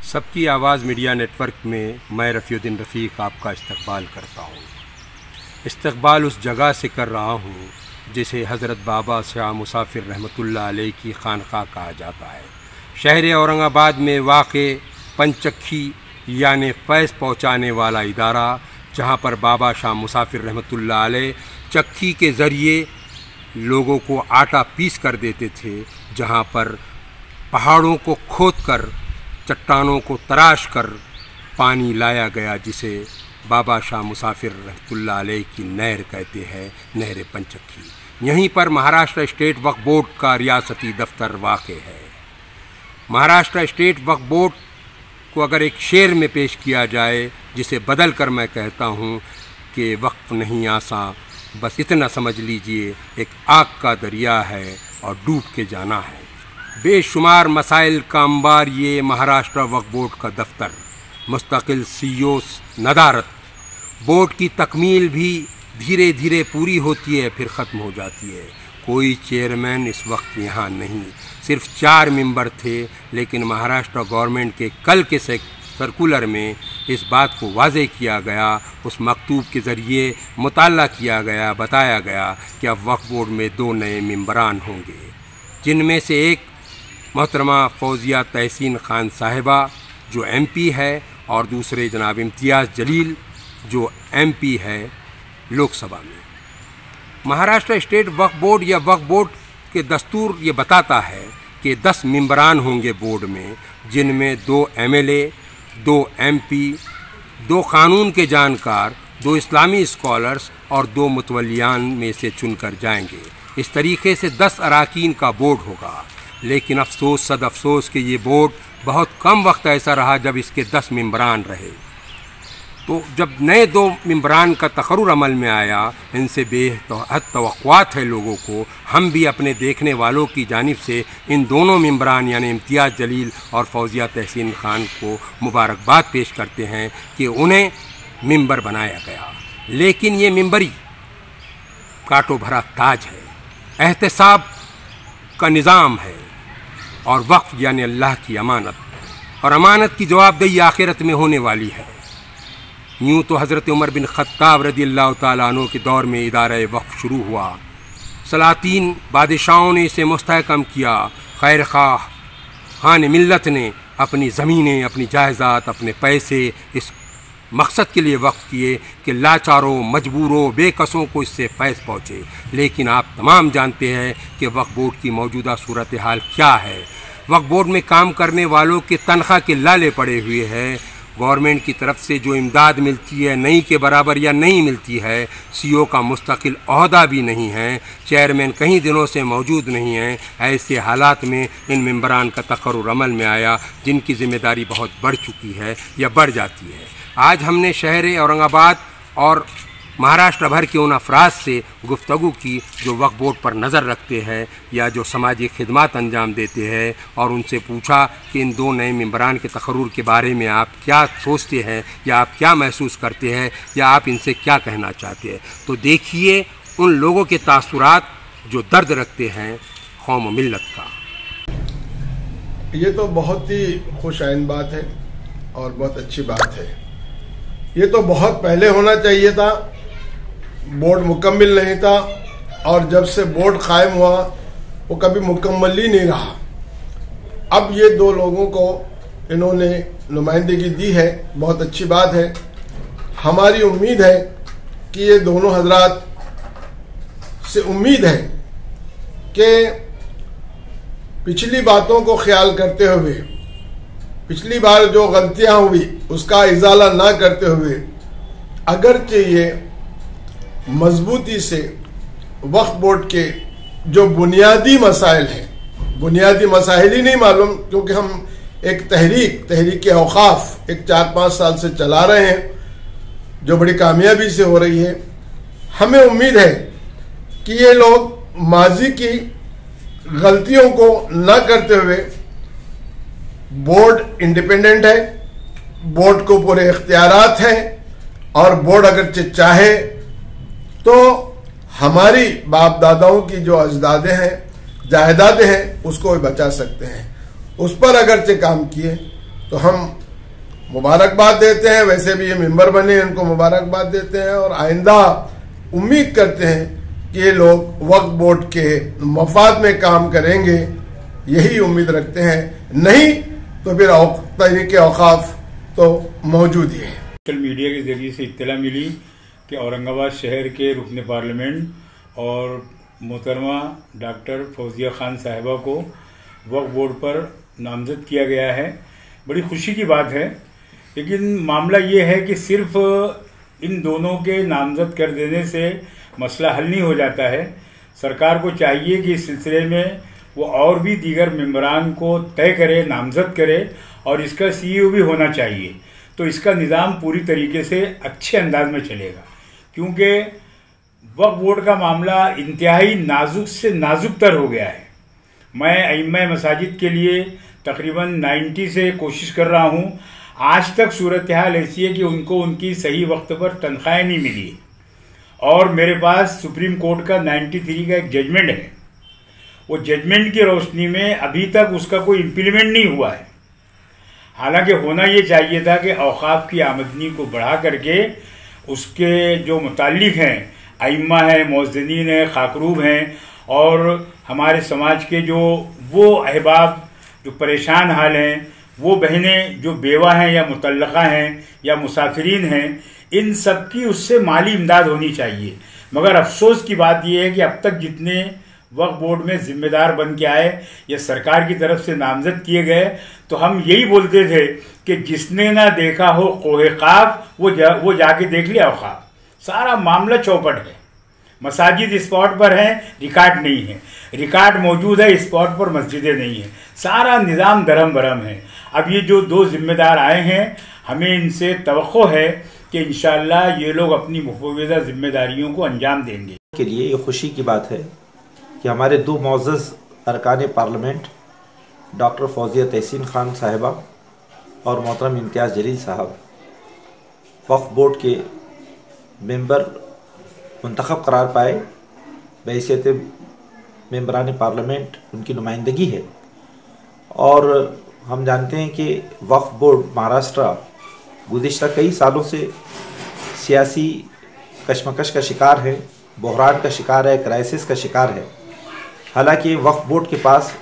सबकी आवाज़ media network में मैं रफ़ीउद्दीन रफ़ीक आपका इस्तकबाल करता हूँ। इस्तकबाल उस जगह से कर रहा हूँ जिसे हज़रत बाबा शाह मुसाफिर रहमतुल्लाह अलैह की खानक़ाह कहा जाता है। शहर औरंगाबाद में वाक़े पंचक्खी यानी फैज़ पहुँचाने वाला इदारा, जहाँ पर बाबा शाह मुसाफिर रहमतुल्लाह अलैह चक्की के ज़रिए लोगों को आटा पीस कर देते थे, जहाँ पर पहाड़ों को खोदकर चट्टानों को तराश कर पानी लाया गया, जिसे बाबा शाह मुसाफिर रहमतुल्लाह अलैह की नहर कहते हैं, नहर पंचक्खी। यहीं पर महाराष्ट्र स्टेट वक्फ बोर्ड का रियासती दफ्तर वाक़े है। महाराष्ट्र स्टेट वक्फ बोर्ड को अगर एक शेर में पेश किया जाए, जिसे बदल कर मैं कहता हूँ कि वक्फ नहीं आसा, बस इतना समझ लीजिए एक आग का दरिया है और डूब के जाना है। बेशुमार मसाइल का अंबार ये महाराष्ट्र वक्फ बोर्ड का दफ्तर, मुस्तकिल सीईओ नदारत। बोर्ड की तकमील भी धीरे धीरे पूरी होती है, फिर ख़त्म हो जाती है। कोई चेयरमैन इस वक्त यहाँ नहीं, सिर्फ 4 मेंबर थे, लेकिन महाराष्ट्र गवर्नमेंट के कल के सर्कुलर में इस बात को वाज़े किया गया, उस मकतूब के ज़रिए मुताला किया गया, बताया गया कि अब वक्फ बोर्ड में 2 नए मेंबरान होंगे, जिनमें से एक मोहतरमा फौजिया तहसीन खान साहिबा जो MP है, और दूसरे जनाब इम्तियाज़ जलील जो MP है लोकसभा में। महाराष्ट्र स्टेट वक्फ बोर्ड या वक्फ बोर्ड के दस्तूर ये बताता है कि 10 मेंबरान होंगे बोर्ड में, जिनमें 2 MLA, 2 MP, 2 कानून के जानकार, 2 इस्लामी स्कॉलर्स और 2 मुतवल्लियान में से चुनकर जाएंगे। इस तरीके से 10 अराकीन का बोर्ड होगा। लेकिन अफसोस सद अफसोस कि ये बोर्ड बहुत कम वक्त ऐसा रहा जब इसके 10 मेंबरान रहे। तो जब नए 2 मेंबरान का तकर्रुर अमल में आया, इनसे बेहद तवक्कुआत है लोगों को। हम भी अपने देखने वालों की जानिब से इन दोनों मेंबरान यानी इम्तियाज़ जलील और फौजिया तहसीन खान को मुबारकबाद पेश करते हैं कि उन्हें मेंबर बनाया गया। लेकिन ये मेंबरी कांटों भरा ताज है, एहतसाब का निज़ाम है, और वक्फ यानी अल्लाह की अमानत, और अमानत की जवाबदेही आखिरत में होने वाली है। यूँ तो हज़रत उमर बिन ख़त्ताब रज़ियल्लाहु ताला अन्हु के दौर में इदारा वक्फ शुरू हुआ। सलातीन बादशाहों ने इसे मुस्तहकम किया। खैर ख़्वाह खान मिल्लत ने अपनी ज़मीनें, अपनी जायदाद, अपने पैसे इस मकसद के लिए वक्फ किए कि लाचारों, मजबूरों, बेकसों को इससे फैज़ पहुँचे। लेकिन आप तमाम जानते हैं कि वक्फ बोर्ड की मौजूदा सूरत हाल क्या है। वक्फ बोर्ड में काम करने वालों के तनख्वाह के लाले पड़े हुए हैं। गवर्नमेंट की तरफ से जो इमदाद मिलती है नहीं के बराबर या नहीं मिलती है। CEO का मुस्तकिल ओहदा भी नहीं है। चेयरमैन कई दिनों से मौजूद नहीं हैं। ऐसे हालात में इन मेंबरान का तकर्रुर अमल में आया, जिनकी ज़िम्मेदारी बहुत बढ़ चुकी है या बढ़ जाती है। आज हमने शहर औरंगाबाद और महाराष्ट्र भर के उन अफराद से गुफ्तगू की जो वक्फ बोर्ड पर नज़र रखते हैं या जो समाजी खिदमत अंजाम देते हैं, और उनसे पूछा कि इन 2 नए मेंबरान के तकर्रुर के बारे में आप क्या सोचते हैं, या आप क्या महसूस करते हैं, या आप इनसे क्या कहना चाहते हैं। तो देखिए उन लोगों के तासुरात जो दर्द रखते हैं कौम मिल्लत का। ये तो बहुत ही खुशाइन बात है और बहुत अच्छी बात है। ये तो बहुत पहले होना चाहिए था। बोर्ड मुकम्मल नहीं था, और जब से बोर्ड कायम हुआ वो कभी मुकम्मल ही नहीं रहा। अब ये 2 लोगों को इन्होंने नुमाइंदगी दी है, बहुत अच्छी बात है। हमारी उम्मीद है कि ये दोनों हजरात से उम्मीद है कि पिछली बातों को ख्याल करते हुए, पिछली बार जो गलतियां हुई उसका इजाला ना करते हुए, अगरचे ये मजबूती से वक्फ बोर्ड के जो बुनियादी मसाइल हैं, बुनियादी मसाइल ही नहीं मालूम, क्योंकि हम एक तहरीक औकाफ एक 4-5 साल से चला रहे हैं, जो बड़ी कामयाबी से हो रही है। हमें उम्मीद है कि ये लोग माजी की गलतियों को न करते हुए, बोर्ड इंडिपेंडेंट है, बोर्ड को पूरे इख्तियारात हैं, और बोर्ड अगर चाहे तो हमारी बाप दादाओं की जो अजदादें हैं, जायदादें हैं, उसको भी बचा सकते हैं। उस पर अगरचे काम किए तो हम मुबारकबाद देते हैं। वैसे भी ये मेंबर बने, इनको मुबारकबाद देते हैं और आइंदा उम्मीद करते हैं कि ये लोग वक्फ बोर्ड के मफाद में काम करेंगे, यही उम्मीद रखते हैं। नहीं तो फिर तहरीक औकाफ तो मौजूद ही है। सोशल मीडिया के जरिए से इत्तला मिली कि औरंगाबाद शहर के रुकन पार्लियामेंट और मोहतरमा डॉक्टर फौजिया खान साहिबा को वक्फ बोर्ड पर नामजद किया गया है। बड़ी खुशी की बात है, लेकिन मामला ये है कि सिर्फ इन दोनों के नामजद कर देने से मसला हल नहीं हो जाता है। सरकार को चाहिए कि इस सिलसिले में वो और भी दीगर मेंबरान को तय करे, नामजद करे और इसका CEO भी होना चाहिए, तो इसका निज़ाम पूरी तरीके से अच्छे अंदाज में चलेगा। क्योंकि वक्फ बोर्ड का मामला इंतहाई नाजुक से नाजुक तर हो गया है। मैं अइम्मा मसाजिद के लिए तकरीबन 90 से कोशिश कर रहा हूँ। आज तक सूरत हाल ऐसी है कि उनको उनकी सही वक्त पर तनख्वाहें नहीं मिली और मेरे पास सुप्रीम कोर्ट का 93 का एक जजमेंट है। वो जजमेंट की रोशनी में अभी तक उसका कोई इम्प्लीमेंट नहीं हुआ है। हालांकि होना ये चाहिए था कि औकाफ की आमदनी को बढ़ा करके उसके जो मुताल्लिक हैं, अइम्मा हैं, मुअज्जिनीन हैं, खाकरूब हैं और हमारे समाज के जो वो अहबाब जो परेशान हाल हैं, वो बहनें जो बेवा हैं या मुतल्लका हैं या मुसाफिरीन हैं, इन सब की उससे माली इमदाद होनी चाहिए। मगर अफसोस की बात यह है कि अब तक जितने वक्फ बोर्ड में जिम्मेदार बन के आए या सरकार की तरफ से नामजद किए गए, तो हम यही बोलते थे कि जिसने ना देखा हो कोहे क़ाफ वो जाके देख लिया औकाफ। सारा मामला चौपट है। मसाजिद स्पॉट पर हैं, रिकॉर्ड नहीं है, रिकॉर्ड मौजूद है, स्पॉट पर मस्जिदें नहीं है। सारा निज़ाम दरम बरम है। अब ये जो दो जिम्मेदार आए हैं, हमें इनसे तवक्को है कि इंशाअल्लाह ये लोग अपनी मुफव्वज़ा जिम्मेदारियों को अंजाम देंगे। के लिए ये खुशी की बात है कि हमारे दो मुअज़्ज़ज़ अरकान पार्लियामेंट डॉक्टर फौजिया तहसीन खान साहिबा और मोहतरम इम्तियाज़ जलील साहब वक्फ बोर्ड के मेंबर मुंतखब करार पाए। बहैसियत मेंबरान पार्लियामेंट उनकी नुमाइंदगी है और हम जानते हैं कि वक्फ बोर्ड महाराष्ट्र गुज़िश्ता कई सालों से सियासी कशमकश का शिकार है, बहरान का शिकार है, क्राइसिस का शिकार है। हालांकि वक्फ बोर्ड के पास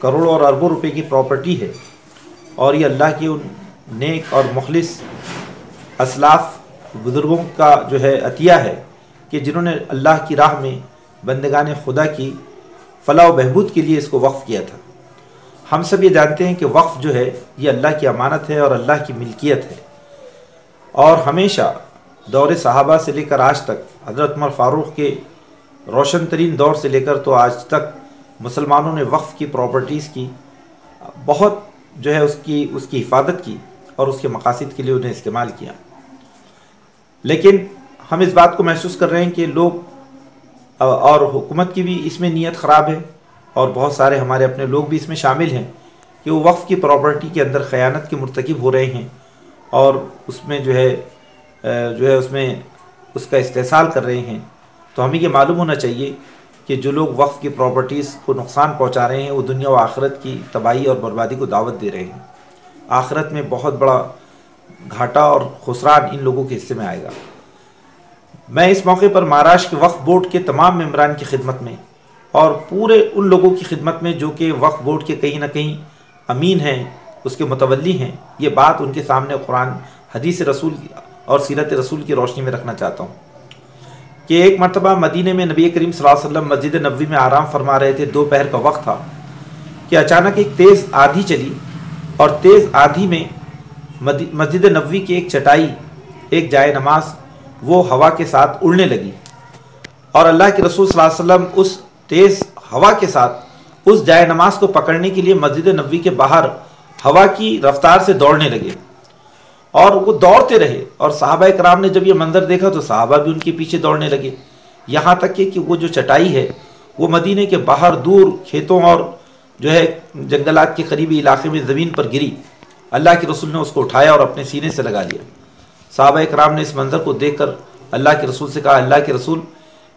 करोड़ों और अरबों रुपए की प्रॉपर्टी है और ये अल्लाह की उन नेक और मुखलिस असलाफ बुज़ुर्गों का जो है अतिया है कि जिन्होंने अल्लाह की राह में बंदगान खुदा की फलाह व बहबूद के लिए इसको वक्फ़ किया था। हम सब ये जानते हैं कि वक्फ़ जो है ये अल्लाह की अमानत है और अल्लाह की मिल्कियत है और हमेशा दौर सहाबा से लेकर आज तक, हज़रत उमर फ़ारूक के रोशन तरीन दौर से लेकर तो आज तक मुसलमानों ने वक्फ़ की प्रॉपर्टीज़ की बहुत जो है उसकी हिफाजत की और उसके मकासद के लिए उन्हें इस्तेमाल किया। लेकिन हम इस बात को महसूस कर रहे हैं कि लोग और हुकूमत की भी इसमें नीयत ख़राब है और बहुत सारे हमारे अपने लोग भी इसमें शामिल हैं कि वो वक्फ़ की प्रॉपर्टी के अंदर ख़यानत के मुर्तकिब हो रहे हैं और उसमें जो है उसमें उसका इस्तेसाल कर रहे हैं। तो हमें ये मालूम होना चाहिए कि जो लोग वक्फ़ की प्रॉपर्टीज़ को नुकसान पहुंचा रहे हैं वो दुनिया व आखिरत की तबाही और बर्बादी को दावत दे रहे हैं। आखिरत में बहुत बड़ा घाटा और खुसरान इन लोगों के हिस्से में आएगा। मैं इस मौके पर महाराष्ट्र के वक्फ बोर्ड के तमाम मेंबरान की खिदमत में और पूरे उन लोगों की खिदमत में जो कि वक्फ बोर्ड के कहीं ना कहीं अमीन हैं, उसके मुतवल्ली हैं, ये बात उनके सामने कुरान, हदीस रसूल और सीरत रसूल की रोशनी में रखना चाहता हूँ कि एक मरतबा मदीने में नबी करीम सल्लल्लाहु अलैहि वसल्लम मस्जिद नबवी में आराम फरमा रहे थे। दोपहर का वक्त था कि अचानक एक तेज़ आंधी चली और तेज़ आंधी में मस्जिद नबवी की एक चटाई, एक जाए नमाज वो हवा के साथ उड़ने लगी और अल्लाह के रसूल सल्लल्लाहु अलैहि वसल्लम उस तेज़ हवा के साथ उस जाए नमाज को पकड़ने के लिए मस्जिद नबवी के बाहर हवा की रफ्तार से दौड़ने लगे और वो दौड़ते रहे और सहाबा कराम ने जब ये मंजर देखा तो सहाबा भी उनके पीछे दौड़ने लगे। यहाँ तक कि वो जो चटाई है वो मदीने के बाहर दूर खेतों और जो है जंगलात के करीबी इलाके में ज़मीन पर गिरी। अल्लाह के रसूल ने उसको उठाया और अपने सीने से लगा लिया। सहाबा कराम ने इस मंजर को देखकर अल्लाह के रसूल से कहा, अल्लाह के रसूल,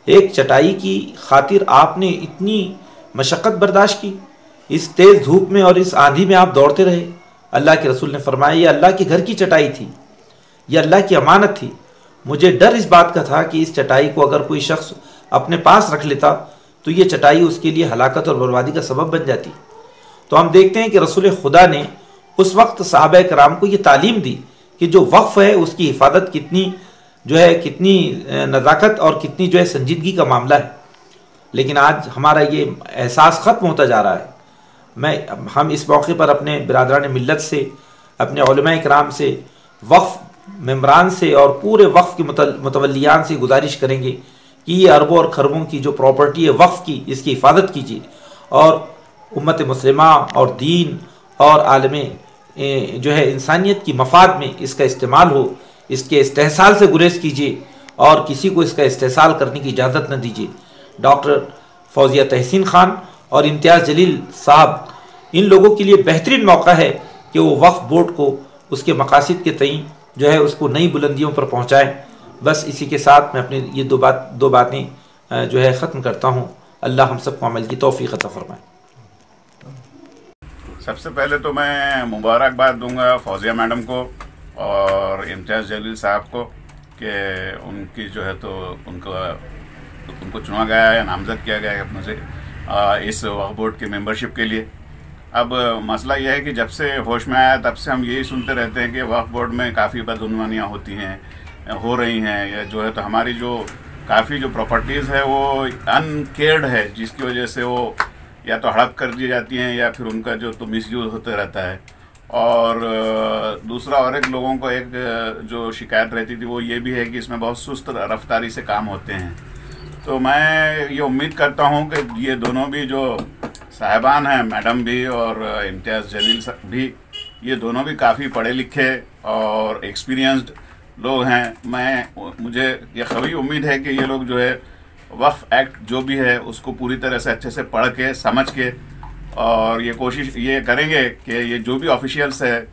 एक चटाई की खातिर आपने इतनी मशक्क़त बर्दाश्त की, इस तेज़ धूप में और इस आंधी में आप दौड़ते रहे। अल्लाह के रसूल ने फरमाया ये अल्लाह के घर की चटाई थी, ये अल्लाह की अमानत थी। मुझे डर इस बात का था कि इस चटाई को अगर कोई शख्स अपने पास रख लेता तो ये चटाई उसके लिए हलाकत और बर्बादी का सबब बन जाती। तो हम देखते हैं कि रसूल खुदा ने उस वक्त सहाबा कराम को ये तालीम दी कि जो वक्फ है उसकी हिफाजत कितनी कितनी नज़ाकत और कितनी संजीदगी का मामला है। लेकिन आज हमारा ये एहसास ख़त्म होता जा रहा है। हम इस मौके पर अपने बिरादरान मिल्लत से, अपने उलमा इकराम से, वक्फ मेम्बरान से और पूरे वक्फ के मुतवल्लियान से गुजारिश करेंगे कि ये अरबों और खरबों की जो प्रॉपर्टी है वक्फ की, इसकी हिफाजत कीजिए और उम्मत मुस्लिमा और दीन और आलमे इंसानियत की मफाद में इसका इस्तेमाल हो। इसके इस्तेहसाल से गुरेज कीजिए और किसी को इसका इस्तेहसाल करने की इजाज़त न दीजिए। डॉक्टर फौजिया तहसीन खान और इम्तियाज़ जलील साहब, इन लोगों के लिए बेहतरीन मौका है कि वो वक्फ बोर्ड को उसके मकासद के तईं उसको नई बुलंदियों पर पहुँचाएँ। बस इसी के साथ मैं अपनी ये दो बातें ख़त्म करता हूँ। अल्लाह हम सबको अमल की तौफीक अता फरमाए। सबसे पहले तो मैं मुबारकबाद दूंगा फौजिया मैडम को और इम्तियाज़ जलील साहब को कि उनकी उनको चुना गया है या नामज़द किया गया है अपने से इस वक्फ बोर्ड की मेंबरशिप के लिए। अब मसला यह है कि जब से होश में आया तब से हम यही सुनते रहते हैं कि वक्फ बोर्ड में काफ़ी बदगुमानियाँ होती हैं, हो रही हैं, या तो हमारी काफ़ी प्रॉपर्टीज़ है वो अनकेयर्ड है, जिसकी वजह से वो या तो हड़प कर दी जाती हैं या फिर उनका मिसयूज़ होते रहता है। और दूसरा और एक लोगों को जो शिकायत रहती थी वो ये भी है कि इसमें बहुत सुस्त रफ्तारी से काम होते हैं। तो मैं ये उम्मीद करता हूँ कि ये दोनों भी जो साहिबान हैं, मैडम भी और इम्तियाज़ जलील भी, ये दोनों भी काफ़ी पढ़े लिखे और एक्सपीरियंस्ड लोग हैं। मुझे ये कभी उम्मीद है कि ये लोग वक्फ एक्ट जो भी है उसको पूरी तरह से अच्छे से पढ़ के समझ के और ये कोशिश ये करेंगे कि ये जो भी ऑफिशियल्स है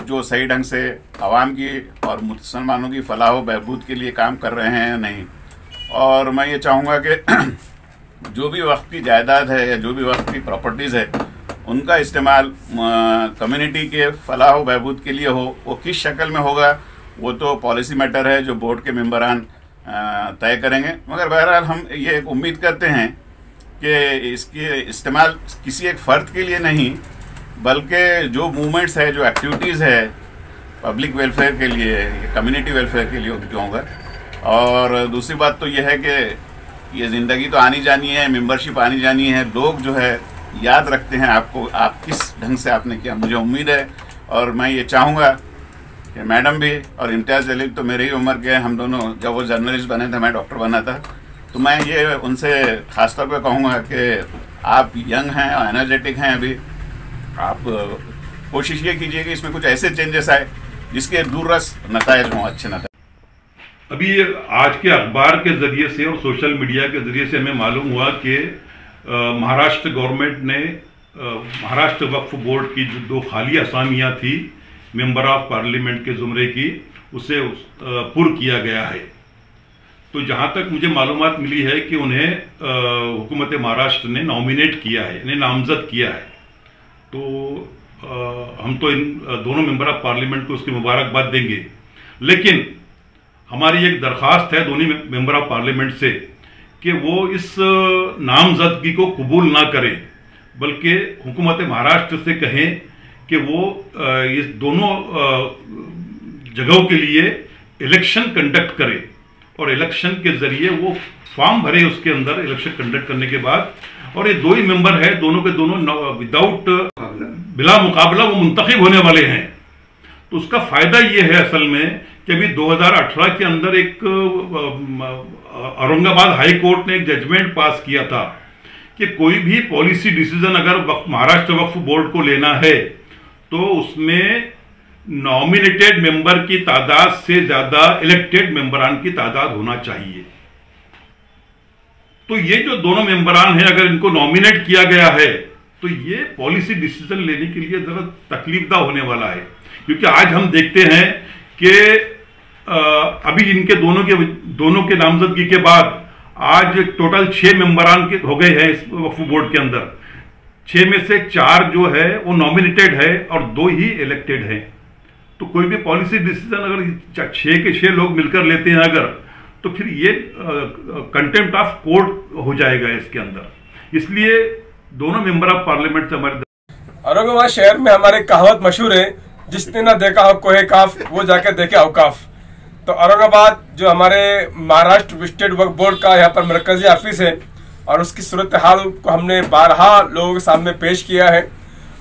जो सही ढंग से आवाम की और मुसलमानों की फलाह व बहबूद के लिए काम कर रहे हैं या नहीं। और मैं ये चाहूँगा कि जो भी वक्फ की जायदाद है या जो भी वक्फ की प्रॉपर्टीज़ है उनका इस्तेमाल कम्युनिटी के फलाह व बहबूद के लिए हो। वो किस शक्ल में होगा वो तो पॉलिसी मैटर है जो बोर्ड के मेंबरान तय करेंगे, मगर बहरहाल हम ये उम्मीद करते हैं कि इसके इस्तेमाल किसी एक फ़र्द के लिए नहीं बल्कि जो मूवमेंट्स है, जो एक्टिविटीज़ है पब्लिक वेलफेयर के लिए, कम्युनिटी वेलफेयर के लिए उनके होंगे। और दूसरी बात तो यह है कि ये ज़िंदगी तो आनी जानी है, मेंबरशिप आनी जानी है, लोग याद रखते हैं आपको, आप किस ढंग से आपने किया। मुझे उम्मीद है और मैं ये चाहूँगा कि मैडम भी और इम्तियाज़ जलील तो मेरी ही उम्र के हैं, हम दोनों जब वो जर्नलिस्ट बने थे मैं डॉक्टर बना था, तो मैं ये उनसे ख़ास तौर पे कहूँगा कि आप यंग हैं और एनर्जेटिक हैं, अभी आप कोशिश ये कीजिए कि इसमें कुछ ऐसे चेंजेस आए जिसके दूररस नतायज हों, अच्छे नतायज। अभी आज के अखबार के ज़रिए से और सोशल मीडिया के ज़रिए से हमें मालूम हुआ कि महाराष्ट्र गवर्नमेंट ने महाराष्ट्र वक्फ बोर्ड की जो 2 खाली असामियाँ थी मेंबर ऑफ पार्लियामेंट के ज़ुमरे की, उसे पुर किया गया है। तो जहाँ तक मुझे मालूमात मिली है कि उन्हें हुकूमत महाराष्ट्र ने नॉमिनेट किया है, इन्हें नामज़द किया है। तो हम तो इन दोनों मेंबर ऑफ पार्लियामेंट को उसकी मुबारकबाद देंगे, लेकिन हमारी एक दरख्वास्त है दोनों मेंबर ऑफ पार्लियामेंट से कि वो इस नामजदगी को कबूल ना करें, बल्कि हुकूमत महाराष्ट्र से कहें कि वो इस दोनों जगहों के लिए इलेक्शन कंडक्ट करे और इलेक्शन के जरिए वो फॉर्म भरे उसके अंदर इलेक्शन कंडक्ट करने के बाद, और ये 2 ही मेंबर है, दोनों के दोनों विदाउट बिला मुकाबला वो मुंतखब होने वाले हैं। तो उसका फायदा ये है असल में कि अभी 2018 के अंदर एक औरंगाबाद हाई कोर्ट ने एक जजमेंट पास किया था कि कोई भी पॉलिसी डिसीजन अगर महाराष्ट्र वक्फ बोर्ड को लेना है तो उसमें नॉमिनेटेड मेंबर की तादाद से ज्यादा इलेक्टेड मेंबरान की तादाद होना चाहिए। तो ये जो दोनों मेंबरान हैं, अगर इनको नॉमिनेट किया गया है तो ये पॉलिसी डिसीजन लेने के लिए जरा तकलीफदा होने वाला है, क्योंकि आज हम देखते हैं कि अभी इनके दोनों के नामजदगी के बाद आज टोटल 6 मेंबरान के हो गए हैं इस वक्फ बोर्ड के अंदर। 6 में से 4 जो है वो नॉमिनेटेड है और 2 ही इलेक्टेड हैं। तो कोई भी पॉलिसी डिसीजन अगर 6 के 6 लोग मिलकर लेते हैं अगर, तो फिर ये कंटेम्प्ट ऑफ कोर्ट हो जाएगा इसके अंदर। इसलिए दोनों मेंबर ऑफ पार्लियामेंट से हमारे औरंगाबाद शहर में हमारे कहावत मशहूर है, जिसने ना देखा हो कोहे काफ वो जाके देखे औकाफ। तो औरंगाबाद जो हमारे महाराष्ट्र स्टेट वक्फ बोर्ड का यहाँ पर मरकजी ऑफिस है और उसकी सूरत हाल को हमने 12 लोगों के सामने पेश किया है।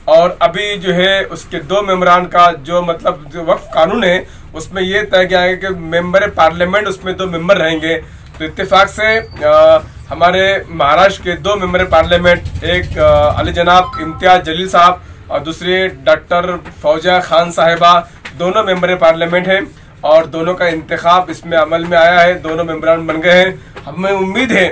और अभी जो है उसके 2 मेंबरान का जो मतलब जो वक्फ कानून है उसमें ये तय किया है कि मेंबर पार्लियामेंट उसमें 2 मेंबर रहेंगे। तो इत्तेफाक से हमारे महाराष्ट्र के 2 मेंबर पार्लियामेंट, एक अली जनाब इम्तियाज जलील साहब और दूसरे डॉक्टर फौजिया खान साहिबा, दोनों मेंबर पार्लियामेंट हैं और दोनों का इंतखाब इसमें अमल में आया है, दोनों मेंबरान बन गए हैं। हमें उम्मीद है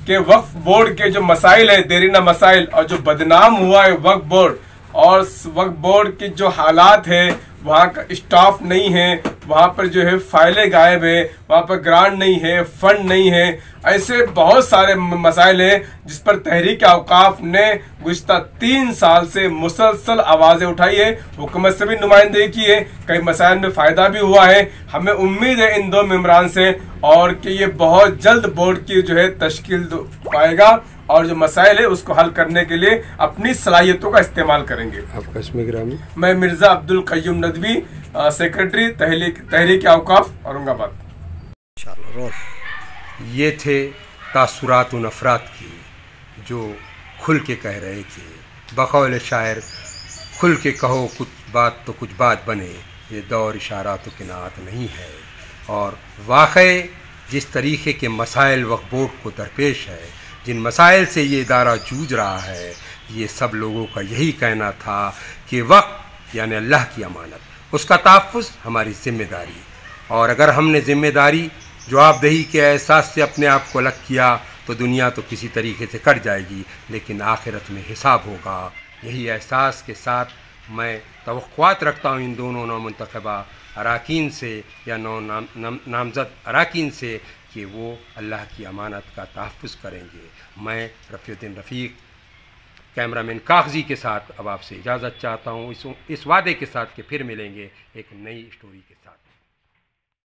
कि वक्फ बोर्ड के जो मसाइल है, देरीना मसाइल और जो बदनाम हुआ है वक्फ बोर्ड और वक्फ बोर्ड के जो हालात है, वहाँ का स्टाफ नहीं है, वहाँ पर जो है फाइलें गायब है, वहाँ पर ग्रांट नहीं है, फंड नहीं है, ऐसे बहुत सारे मसाइल हैं जिस पर तहरीक औकाफ ने गुज़िश्ता 3 साल से मुसलसल आवाज़ें उठाई है, हुकूमत से भी नुमाइंदगी की है, कई मसाइल में फ़ायदा भी हुआ है। हमें उम्मीद है इन 2 मेंबरान से और कि ये बहुत जल्द बोर्ड की जो है तश्कील पाएगा और जो मसाइल है उसको हल करने के लिए अपनी सलाहियतों का इस्तेमाल करेंगे। आपका इसमें ग्रामी? मैं मिर्जा अब्दुल कय्यूम नदवी, सेक्रेटरी तहरीक औकाफ औरंगाबाद। ये थे तासुरात उन अफराद की जो खुल के कह रहे थे, बकौल शायर खुल के कहो कुछ बात तो कुछ बात बने, ये दौर इशारात किनात नहीं है। और वाक़ई जिस तरीके के मसाइल वक्फ बोर्ड को दरपेश है, जिन मसाइल से ये इदारा जूझ रहा है, ये सब लोगों का यही कहना था कि वक्फ यानी अल्लाह की अमानत, उसका तहफ़्फ़ुज़ हमारी ज़िम्मेदारी। और अगर हमने ज़िम्मेदारी जवाबदेही के एहसास से अपने आप को अलग किया तो दुनिया तो किसी तरीके से कट जाएगी, लेकिन आखिरत में हिसाब होगा। यही एहसास के साथ मैं तवक्कुआत रखता हूँ इन दोनों नामुंतखबा अराकीन से या नामज़द अराकीन से कि वो अल्लाह की अमानत का तहफ़्फ़ुज़ करेंगे। मैं रफ़ीउद्दीन रफ़ीक कैमरामैन कागज़ी के साथ अब आपसे इजाज़त चाहता हूँ, इस वादे के साथ कि फिर मिलेंगे एक नई स्टोरी के साथ।